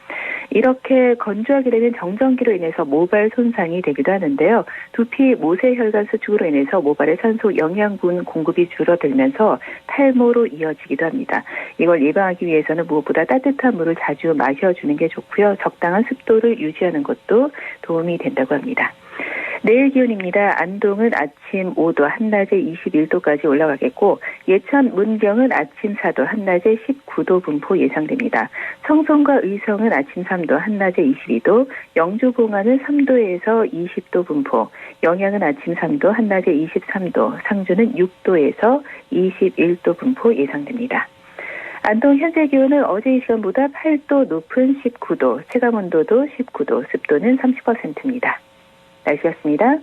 이렇게 건조하게 되면 정전기로 인해서 모발 손상이 되기도 하는데요. 두피, 모세혈관 수축으로 인해서 모발의 산소 영양분 공급이 줄어들면서 탈모로 이어지기도 합니다. 이걸 예방하기 위해서는 무엇보다 따뜻한 물을 자주 마셔주는 게 좋고요. 적당한 습도를 유지하는 것도 도움이 된다고 합니다. 내일 기온입니다. 안동은 아침 5도, 한낮에 21도까지 올라가겠고 예천, 문경은 아침 4도, 한낮에 19도 분포 예상됩니다. 청송과 의성은 아침 3도, 한낮에 22도, 영주 봉안은 3도에서 20도 분포, 영양은 아침 3도, 한낮에 23도, 상주는 6도에서 21도 분포 예상됩니다. 안동 현재 기온은 어제 이 시간보다 8도 높은 19도, 체감온도도 19도, 습도는 30%입니다. 날씨였습니다.